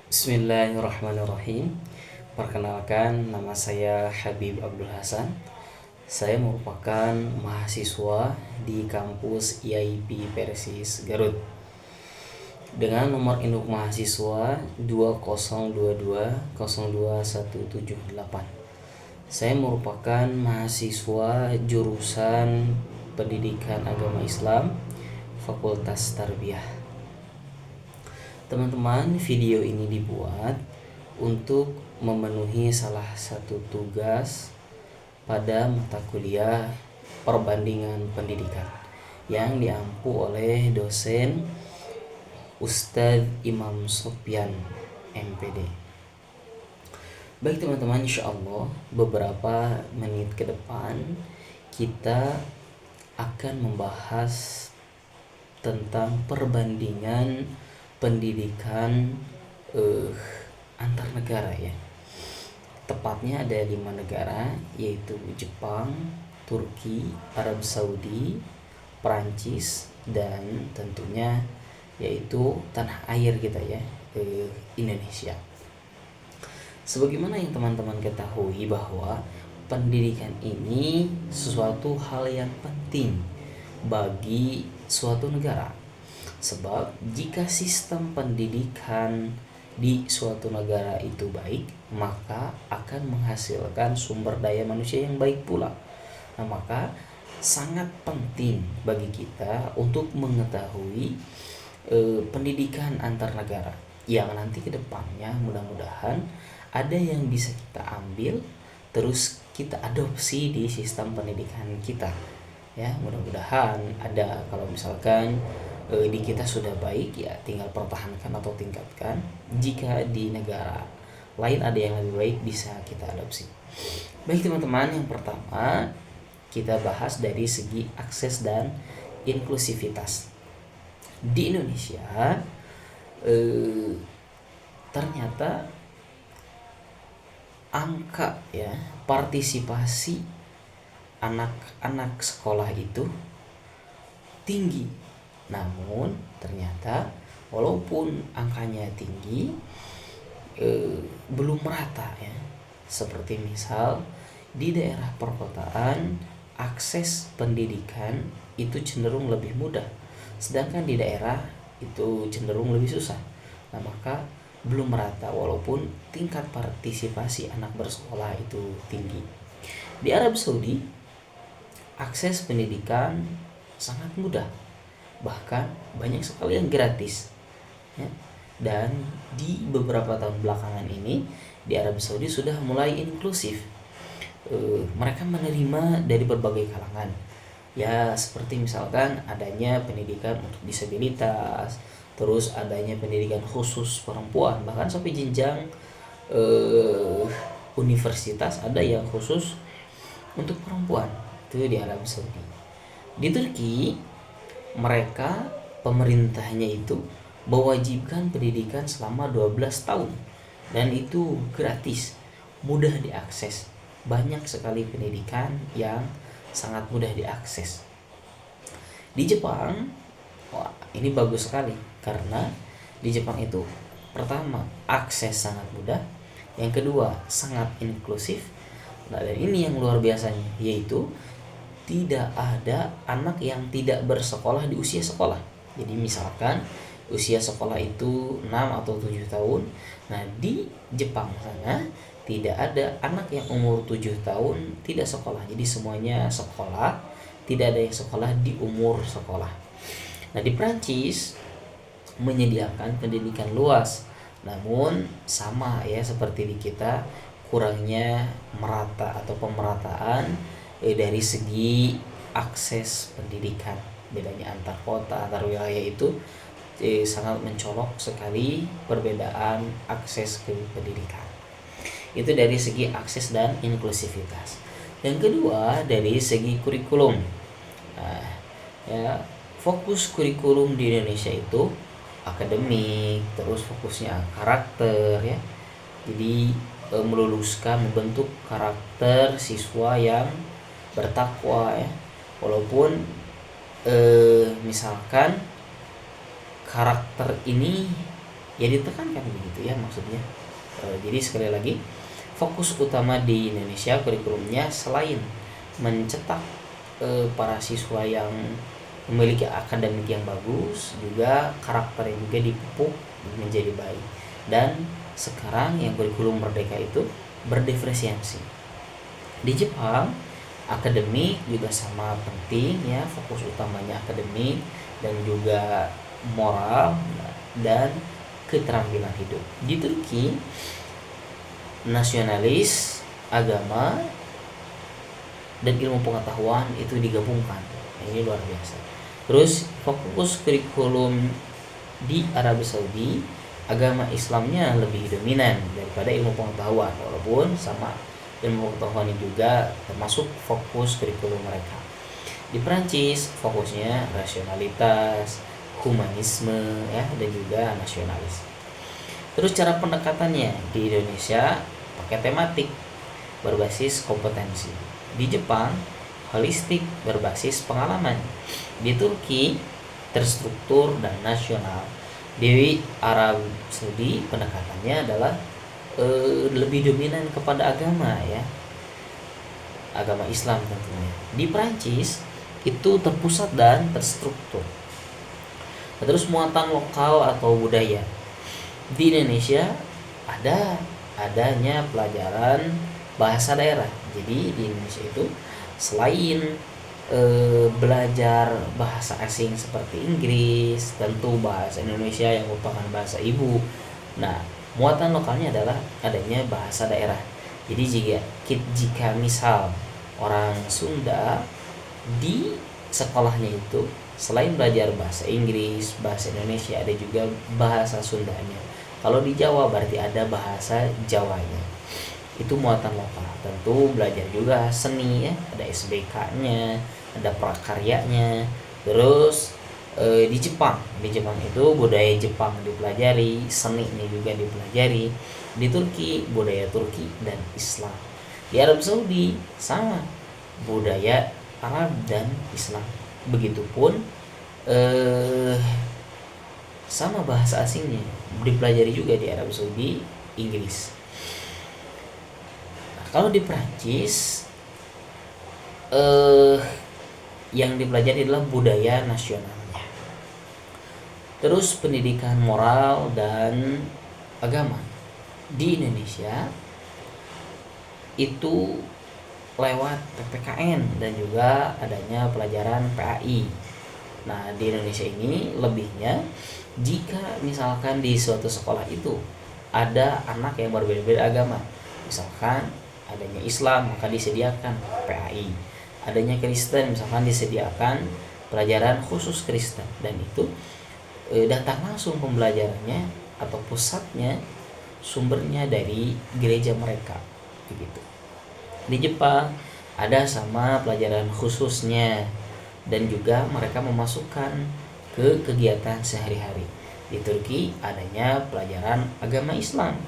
Bismillahirrahmanirrahim. Perkenalkan, nama saya Habib Abdul Hasan. Saya merupakan mahasiswa di kampus IAIP Persis Garut dengan nomor induk mahasiswa 2022 02178. Saya merupakan mahasiswa jurusan Pendidikan Agama Islam Fakultas Tarbiyah. Teman-teman, video ini dibuat untuk memenuhi salah satu tugas pada mata kuliah perbandingan pendidikan yang diampu oleh dosen Ustadz Imam Sofyan MPD. Baik teman-teman, insya Allah beberapa menit ke depan kita akan membahas tentang perbandingan pendidikan antar negara ya. Tepatnya ada 5 negara, yaitu Jepang, Turki, Arab Saudi, Perancis, dan tentunya yaitu tanah air kita ya, Indonesia. Sebagaimana yang teman-teman ketahui bahwa pendidikan ini sesuatu hal yang penting bagi suatu negara. Sebab jika sistem pendidikan di suatu negara itu baik, maka akan menghasilkan sumber daya manusia yang baik pula. Nah, maka sangat penting bagi kita untuk mengetahui pendidikan antar negara yang nanti ke depannya mudah-mudahan ada yang bisa kita ambil terus kita adopsi di sistem pendidikan kita. Ya, mudah-mudahan ada. Kalau misalkan di kita sudah baik, ya tinggal pertahankan atau tingkatkan. Jika di negara lain ada yang lebih baik, bisa kita adopsi. Baik teman-teman, yang pertama kita bahas dari segi akses dan inklusivitas. Di Indonesia ternyata angka ya partisipasi anak-anak sekolah itu tinggi. Namun ternyata walaupun angkanya tinggi, belum merata ya. Seperti misal di daerah perkotaan akses pendidikan itu cenderung lebih mudah, sedangkan di daerah itu cenderung lebih susah. Nah, maka belum merata walaupun tingkat partisipasi anak bersekolah itu tinggi. Di Arab Saudi akses pendidikan sangat mudah, bahkan banyak sekali yang gratis ya. Dan di beberapa tahun belakangan ini di Arab Saudi sudah mulai inklusif. Mereka menerima dari berbagai kalangan ya, seperti misalkan adanya pendidikan untuk disabilitas, terus adanya pendidikan khusus perempuan, bahkan sampai jenjang universitas ada yang khusus untuk perempuan. Itu di Arab Saudi. Di Turki mereka pemerintahnya itu mewajibkan pendidikan selama 12 tahun dan itu gratis, mudah diakses. Banyak sekali pendidikan yang sangat mudah diakses. Di Jepang, wah, ini bagus sekali karena di Jepang itu pertama akses sangat mudah, yang kedua sangat inklusif. Nah, dan ini yang luar biasanya, yaitu tidak ada anak yang tidak bersekolah di usia sekolah. Jadi misalkan usia sekolah itu 6 atau 7 tahun. Nah, di Jepang sana tidak ada anak yang umur 7 tahun tidak sekolah. Jadi semuanya sekolah, tidak ada yang sekolah di umur sekolah. Nah, di Prancis menyediakan pendidikan luas. Namun sama ya seperti di kita, kurangnya merata atau pemerataan dari segi akses pendidikan. Bedanya antar kota, antar wilayah itu sangat mencolok sekali perbedaan akses ke pendidikan. Itu dari segi akses dan inklusivitas. Yang kedua dari segi kurikulum. Nah, ya, fokus kurikulum di Indonesia itu akademik, terus fokusnya karakter ya. Jadi meluluskan, membentuk karakter siswa yang bertakwa ya. Walaupun misalkan karakter ini Ya ditekankan begitu ya maksudnya. Jadi sekali lagi, fokus utama di Indonesia kurikulumnya selain mencetak para siswa yang memiliki akademik yang bagus, juga karakternya juga dipupuk menjadi baik. Dan sekarang yang kurikulum merdeka itu berdiferensiasi. Di Jepang akademik juga sama penting ya, fokus utamanya akademik dan juga moral dan keterampilan hidup. Di Turki nasionalis, agama, dan ilmu pengetahuan itu digabungkan. Ini luar biasa. Terus fokus kurikulum di Arab Saudi, agama Islamnya lebih dominan daripada ilmu pengetahuan, walaupun sama ilmu pengetahuan juga termasuk fokus kurikulum mereka. Di Prancis fokusnya rasionalitas, humanisme ya, dan juga nasionalis. Terus cara pendekatannya di Indonesia pakai tematik berbasis kompetensi. Di Jepang holistik berbasis pengalaman. Di Turki terstruktur dan nasional. Di Arab Saudi pendekatannya adalah lebih dominan kepada agama ya, agama Islam tentunya. Di Prancis itu terpusat dan terstruktur. Terus muatan lokal atau budaya. Di Indonesia adanya pelajaran bahasa daerah. Jadi di Indonesia itu selain belajar bahasa asing seperti Inggris, tentu bahasa Indonesia yang merupakan bahasa ibu. Nah, muatan lokalnya adalah adanya bahasa daerah. Jadi jika misal orang Sunda di sekolahnya itu selain belajar bahasa Inggris, bahasa Indonesia, ada juga bahasa Sundanya. Kalau di Jawa berarti ada bahasa Jawanya. Itu muatan lokal. Tentu belajar juga seni ya, ada SBK-nya, ada prakaryanya. Terus di Jepang itu budaya Jepang dipelajari, seninya juga dipelajari. Di Turki budaya Turki dan Islam. Di Arab Saudi sama, budaya Arab dan Islam. Begitupun sama bahasa asingnya dipelajari juga di Arab Saudi, Inggris. Nah, kalau di Prancis yang dipelajari adalah budaya nasionalnya. Terus pendidikan moral dan agama. Di Indonesia itu lewat PPKN dan juga adanya pelajaran PAI. Nah, di Indonesia ini lebihnya jika misalkan di suatu sekolah itu ada anak yang berbeda-beda agama, misalkan adanya Islam maka disediakan PAI, adanya Kristen misalkan disediakan pelajaran khusus Kristen, dan itu datang langsung pembelajarannya atau pusatnya sumbernya dari gereja mereka begitu. Di Jepang ada sama pelajaran khususnya dan juga mereka memasukkan ke kegiatan sehari-hari. Di Turki adanya pelajaran agama Islam.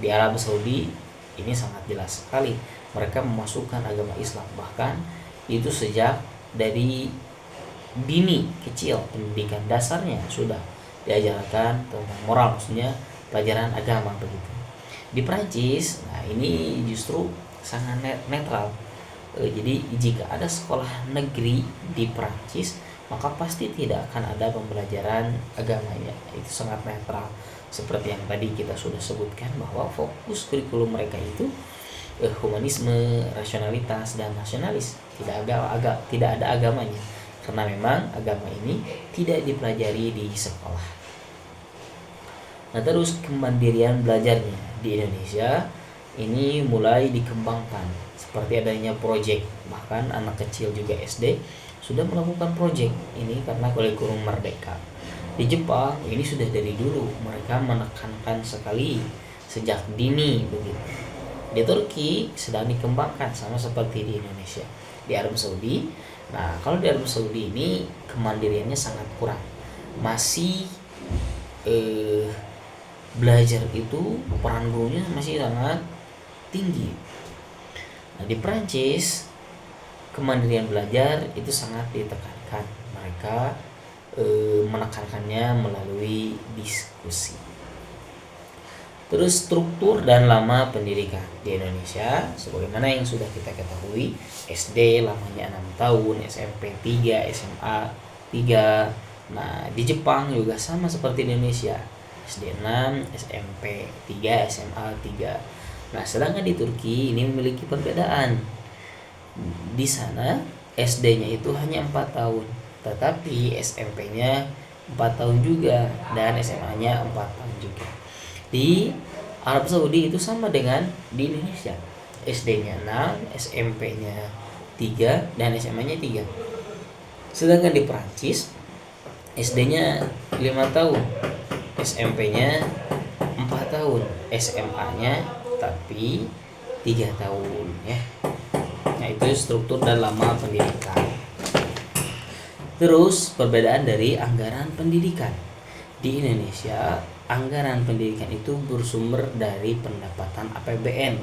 Di Arab Saudi ini sangat jelas sekali, mereka memasukkan agama Islam, bahkan itu sejak dari dini kecil, pendidikan dasarnya sudah diajarkan tentang moral, maksudnya pelajaran agama begitu. Di Prancis, nah ini justru sangat netral. Jadi jika ada sekolah negeri di Prancis, maka pasti tidak akan ada pembelajaran agamanya. Itu sangat netral. Seperti yang tadi kita sudah sebutkan bahwa fokus kurikulum mereka itu humanisme, rasionalitas, dan nasionalis. Tidak ada agamanya. Karena memang agama ini tidak dipelajari di sekolah. Nah, terus kemandirian belajarnya di Indonesia ini mulai dikembangkan seperti adanya proyek, bahkan anak kecil juga SD sudah melakukan proyek ini karena kurikulum merdeka. Di Jepang ini sudah dari dulu mereka menekankan sekali sejak dini begitu. Di Turki sedang dikembangkan sama seperti di Indonesia. Di Arab Saudi, nah kalau di Arab Saudi ini kemandiriannya sangat kurang, masih belajar itu peran gurunya masih sangat tinggi. Nah, di Prancis kemandirian belajar itu sangat ditekankan. Mereka menekankannya melalui diskusi. Terus struktur dan lama pendidikan di Indonesia sebagaimana yang sudah kita ketahui, SD lamanya 6 tahun, SMP 3, SMA 3. Nah, di Jepang juga sama seperti di Indonesia. SD 6, SMP 3, SMA 3. Nah, sedangkan di Turki ini memiliki perbedaan. Di sana SD-nya itu hanya 4 tahun, tetapi SMP-nya 4 tahun juga dan SMA-nya 4 tahun juga. Di Arab Saudi itu sama dengan di Indonesia. SD-nya 6, SMP-nya 3 dan SMA-nya 3. Sedangkan di Prancis SD-nya 5 tahun, SMP-nya 4 tahun, SMA-nya tapi 3 tahun ya. Nah, itu struktur dan lama pendidikan. Terus perbedaan dari anggaran pendidikan. Di Indonesia, anggaran pendidikan itu bersumber dari pendapatan APBN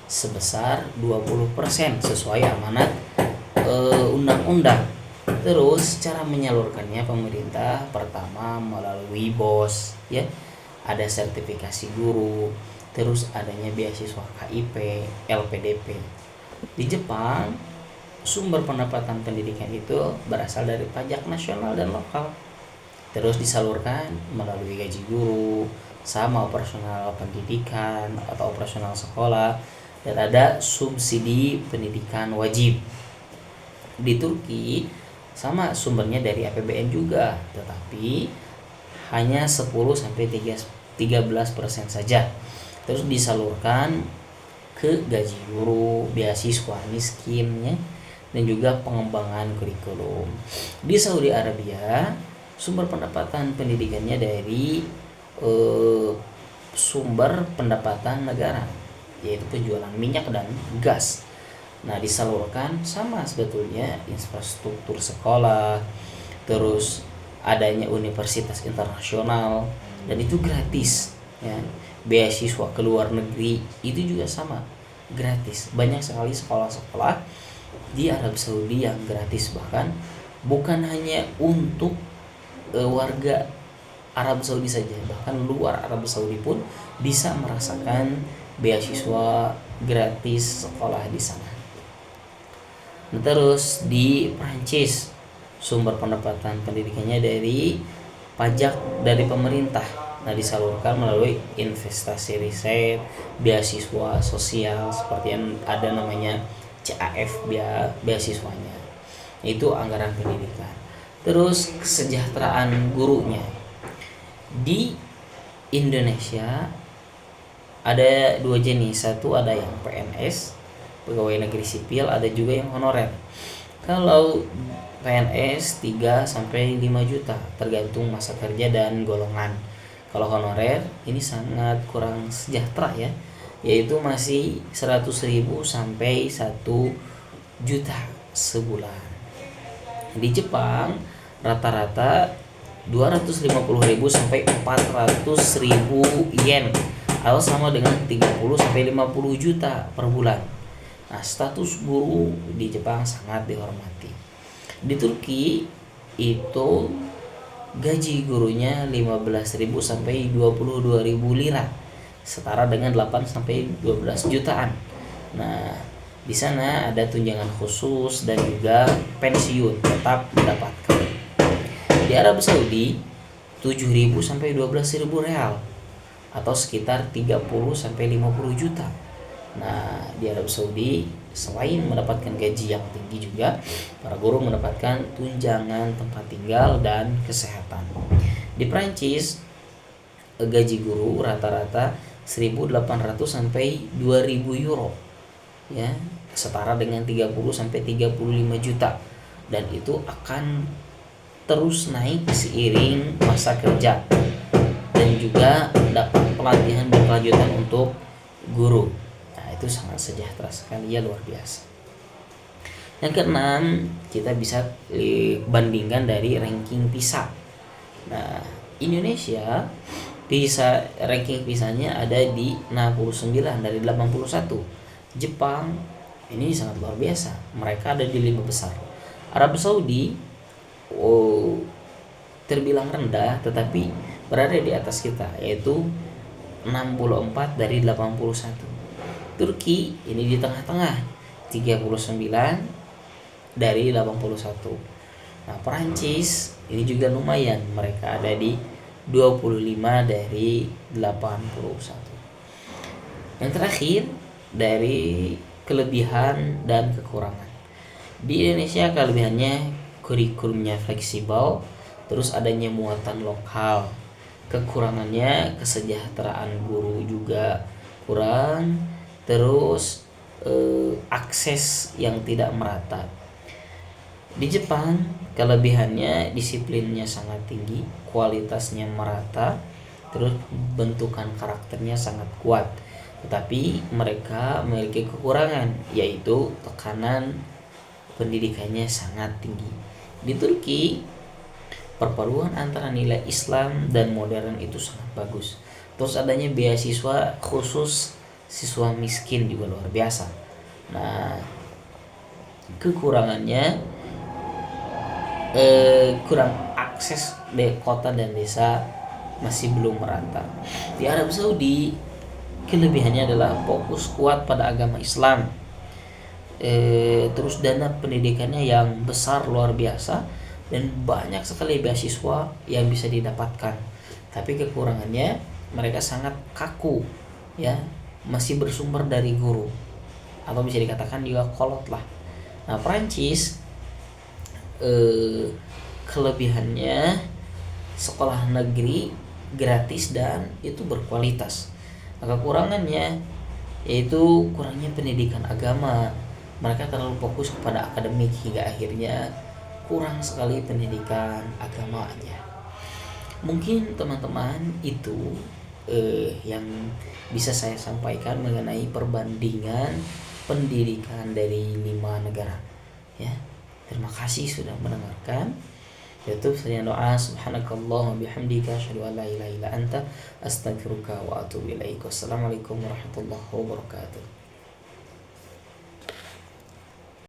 sebesar 20% sesuai amanat undang-undang. Terus cara menyalurkannya pemerintah pertama melalui BOS ya. Ada sertifikasi guru, terus adanya beasiswa KIP, LPDP. Di Jepang, sumber pendapatan pendidikan itu berasal dari pajak nasional dan lokal. Terus disalurkan melalui gaji guru, sama operasional pendidikan atau operasional sekolah, dan ada subsidi pendidikan wajib. Di Turki sama sumbernya dari APBN juga, tetapi hanya 10-13% saja. Terus disalurkan ke gaji guru, beasiswa miskinnya, dan juga pengembangan kurikulum. Di Saudi Arabia, sumber pendapatan pendidikannya dari sumber pendapatan negara, yaitu penjualan minyak dan gas. Nah, disalurkan sama sebetulnya infrastruktur sekolah, terus adanya universitas internasional, dan itu gratis ya. Beasiswa ke luar negeri itu juga sama, gratis. Banyak sekali sekolah-sekolah di Arab Saudi yang gratis, bahkan bukan hanya untuk warga Arab Saudi saja, bahkan luar Arab Saudi pun bisa merasakan beasiswa gratis sekolah di sana. Nah, terus di Prancis sumber pendapatan pendidikannya dari pajak dari pemerintah. Nah, disalurkan melalui investasi riset, beasiswa sosial seperti yang ada namanya CAF beasiswanya. Itu anggaran pendidikan. Terus kesejahteraan gurunya. Di Indonesia ada 2 jenis. Satu ada yang PNS, pegawai negeri sipil, ada juga yang honorer. Kalau PNS 3-5 juta tergantung masa kerja dan golongan. Kalau honorer ini sangat kurang sejahtera ya, yaitu masih 100.000 sampai 1 juta sebulan. Di Jepang rata-rata 250.000 sampai 400.000 yen atau sama dengan 30 sampai 50 juta per bulan. Nah, status guru di Jepang sangat dihormati. Di Turki itu gaji gurunya 15.000 sampai 22.000 lira, setara dengan 8 sampai 12 jutaan. Nah, di sana ada tunjangan khusus dan juga pensiun tetap mendapatkan. Di Arab Saudi 7.000 sampai 12.000 real atau sekitar 30 sampai 50 juta. Nah, di Arab Saudi selain mendapatkan gaji yang tinggi juga para guru mendapatkan tunjangan tempat tinggal dan kesehatan. Di Prancis gaji guru rata-rata 1.800 sampai 2.000 euro ya, setara dengan 30 sampai 35 juta, dan itu akan terus naik seiring masa kerja dan juga dapat pelatihan berkelanjutan untuk guru. Nah, itu sangat sejahtera sekali ya, luar biasa. Yang keenam, kita bisa bandingkan dari ranking PISA. Nah, Indonesia PISA, ranking PISA-nya ada di 69 dari 81. Jepang ini sangat luar biasa, mereka ada di 5 besar. Arab Saudi terbilang rendah tetapi berada di atas kita, yaitu 64 dari 81. Turki ini di tengah-tengah, 39 dari 81. Nah, Perancis ini juga lumayan, mereka ada di 25 dari 81. Yang terakhir dari kelebihan dan kekurangan. Di Indonesia kelebihannya kurikulumnya fleksibel, terus adanya muatan lokal. Kekurangannya kesejahteraan guru juga kurang, terus akses yang tidak merata. Di Jepang kelebihannya disiplinnya sangat tinggi, kualitasnya merata, terus bentukan karakternya sangat kuat. Tetapi mereka memiliki kekurangan, yaitu tekanan pendidikannya sangat tinggi. Di Turki perpaduan antara nilai Islam dan modern itu sangat bagus. Terus adanya beasiswa khusus siswa miskin juga luar biasa. Nah, kekurangannya kurang akses di kota dan desa, masih belum merata. Di Arab Saudi kelebihannya adalah fokus kuat pada agama Islam, terus dana pendidikannya yang besar luar biasa dan banyak sekali beasiswa yang bisa didapatkan. Tapi kekurangannya mereka sangat kaku, ya, masih bersumber dari guru, atau bisa dikatakan juga kolot lah. Nah, Prancis kelebihannya sekolah negeri gratis dan itu berkualitas. Nah, kekurangannya yaitu kurangnya pendidikan agama. Mereka terlalu fokus kepada akademik hingga akhirnya kurang sekali pendidikan agamanya. Mungkin teman-teman itu yang bisa saya sampaikan mengenai perbandingan pendidikan dari 5 negara, ya. Terima kasih sudah mendengarkan. Tutup saya doa, subhanakallah wa bihamdika asyhadu an la ilaha illa anta astaghfiruka wa atubu ilaik. Wassalamualaikum warahmatullahi wabarakatuh.